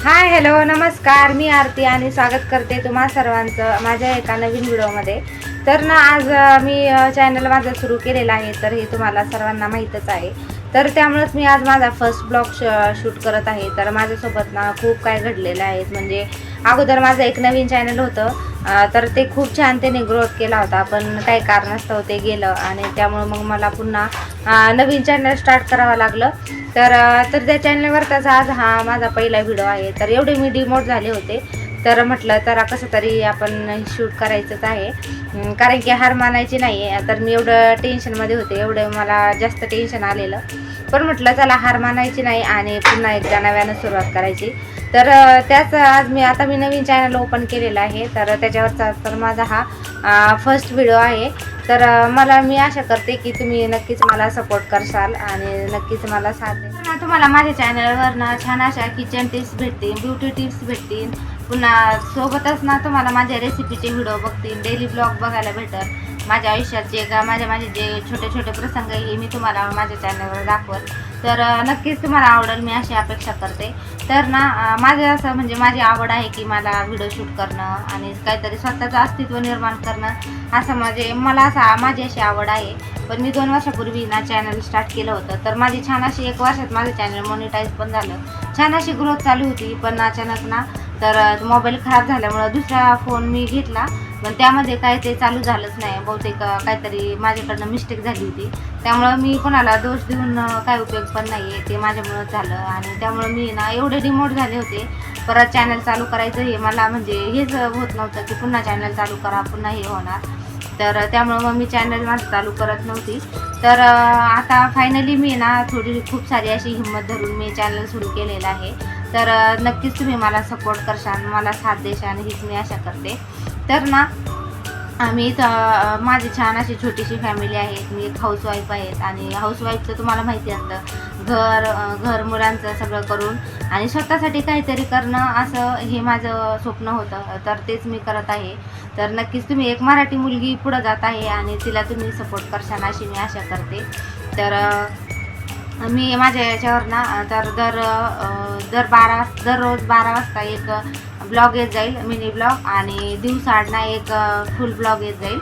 Hi hello नमस्कार, मी आरती आणि स्वागत करते तुम्हा सर्वांचं माझ्या एका नवीन व्हिडिओमध्ये. तर ना आज मी चॅनल माझा सुरू केलेला आहे, तर हे तुम्हाला सर्वांना माहीतच आहे. तर त्यामुळेच मी आज माझा फर्स्ट ब्लॉग शूट करत आहे. तर माझ्यासोबत ना खूप काय घडलेलं आहे. म्हणजे अगोदर माझं एक नवीन चॅनल होतं, तर ते खूप छान त्याने ग्रोथ केला होता, पण काही कारणास्तव ते गेलं आणि त्यामुळे मग मला पुन्हा नवीन चॅनल स्टार्ट करावं लागलं. तर त्या चॅनलवरचाच आज हा माझा पहिला व्हिडिओ आहे. तर एवढे मी डिमोट झाले होते, तर म्हटलं तर कसं तरी आपण शूट करायचंच आहे, कारण की हार मानायची नाही आहे. तर मी एवढं टेन्शनमध्ये होते, एवढं मला जास्त टेन्शन आलेलं, पण म्हटलं चला हार मानायची नाही आणि पुन्हा एकदा नव्यानं सुरुवात करायची. तर त्याच आज मी नवीन चॅनल ओपन केलेलं आहे. तर त्याच्यावरचा तर माझा हा फर्स्ट व्हिडिओ आहे. तर मी आशा करते की तुम्ही नक्कीच मला सपोर्ट करसाल आणि नक्कीच मला साथ द्याल. तुम्हाला माझ्या चॅनलवर ना छान अशा किचन टिप्स भेटतील, ब्युटी टिप्स भेटतील, पुन्हा सोबतच ना तुम्हाला माझ्या रेसिपीचे व्हिडिओ बघतील, डेली ब्लॉग बघायला भेटल. माझ्या आयुष्यात माझे जे छोटे छोटे प्रसंग हे मी तुम्हाला माझ्या चॅनलवर दाखवत. तर नक्कीच तुम्हाला आवडेल, मी अशी अपेक्षा करते. तर ना माझं असं म्हणजे माझी आवड आहे की मला व्हिडिओ शूट करणं आणि काहीतरी स्वतःचं अस्तित्व निर्माण करणं, असं माझी अशी आवड आहे. पण मी 2 वर्षापूर्वी ना चॅनल स्टार्ट केलं होतं. तर माझी छान अशी 1 वर्षात माझं चॅनल मॉनिटाईज पण झालं, छान अशी ग्रोथ चालू होती. पण अचानक ना तर मोबाईल खराब झाल्यामुळं दुसरा फोन मी घेतला, पण त्यामध्ये काय ते चालू झालंच नाही. बहुतेक काहीतरी माझ्याकडनं मिस्टेक झाली होती. त्यामुळं मी कोणाला दोष देऊन काय उपयोग पण नाही आहे, ते माझ्यामुळंच झालं. आणि त्यामुळं मी ना एवढे डिमोट झाले होते. परत चॅनल चालू करायचं हे मला म्हणजे हेच होत नव्हतं की पुन्हा चॅनल चालू करा, पुन्हा हे होणार. तर त्यामुळं मग मी चॅनल माझं चालू करत नव्हती. तर आता फायनली मी ना खूप सारी अशी हिंमत धरून मी चॅनल सुरू केलेलं आहे. तर नक्कीच तुम्ही मला सपोर्ट करशाल, मला साथ देशाल हीच मी आशा करते. तर ना माझी छान अशी छोटीशी फॅमिली आहे. मी एक हाऊसवाईफ आहेत आणि हाऊसवाईफचं तुम्हाला माहिती असतं, घर मुलांचं सगळं करून आणि स्वतःसाठी काहीतरी करणं, असं हे माझं स्वप्न होतं. तर तेच मी करत आहे. तर नक्कीच तुम्ही एक मराठी मुलगी पुढं जात आहे आणि तिला तुम्ही सपोर्ट करशाल अशी मी आशा करते. तर मी माझ्या याच्यावर ना तर दररोज 12 वाजता एक ब्लॉग येत जाईल, मिनी ब्लॉग, आणि दिवसाआड ना एक फुल ब्लॉग येत जाईल.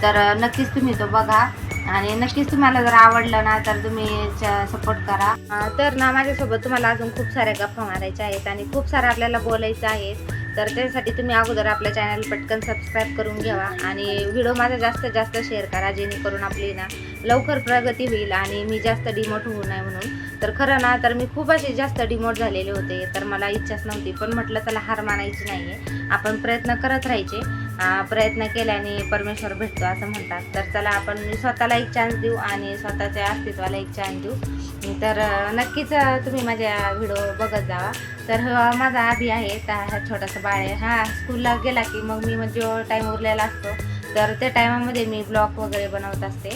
तर नक्कीच तुम्ही तो बघा आणि नक्कीच तुम्हाला जर आवडलं ना तर तुम्ही सपोर्ट करा. तर ना माझ्यासोबत तुम्हाला अजून खूप साऱ्या गप्पा मारायच्या आहेत आणि खूप सारं आपल्याला बोलायचं आहे. तर त्यासाठी तुम्ही अगोदर आपल्या चॅनल पटकन सबस्क्राईब करून घ्यावा आणि व्हिडिओ माझा जास्तीत जास्त शेअर करा, जेणेकरून आपली ना लवकर प्रगती होईल आणि मी जास्त डिमोट होऊ नये म्हणून. तर खरं ना तर मी खूप असे जास्त डिमोट झालेले होते, तर मला इच्छाच नव्हती, पण म्हटलं चला हार मानायची नाही आहे, आपण प्रयत्न करत राहायचे. प्रयत्न केल्याने परमेश्वर भेटतो असं म्हणतात. तर चला आपण स्वतःला एक चान्स देऊ आणि स्वतःच्या अस्तित्वाला एक चान्स देऊ. तर नक्कीच तुम्ही माझ्या व्हिडिओ बघत जावा. तर माझा आधी आहे हा छोटासा बाळ आहे. हा स्कूलला गेला की मग मी जो टाईम उरलेला असतो तर त्या टायमामध्ये मी ब्लॉग वगैरे बनवत असते.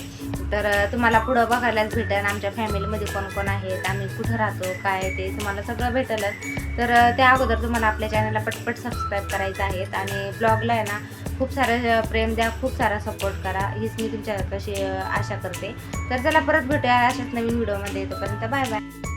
तर तुम्हाला पुढं बघायलाच भेटेल आमच्या फॅमिलीमध्ये कोण कोण आहेत, आम्ही कुठं राहतो, काय ते तुम्हाला सगळं भेटेलच. तर त्या अगोदर तुम्हाला आपल्या चॅनलला पटपट सबस्क्राईब करायचं आहे आणि ब्लॉगला आहे ना खूप सारं प्रेम द्या, खूप सारा सपोर्ट करा, हीच मी तुमच्या कशी आशा करते. तर चला परत भेटूया अशाच नवीन व्हिडिओमध्ये. तोपर्यंत बाय बाय.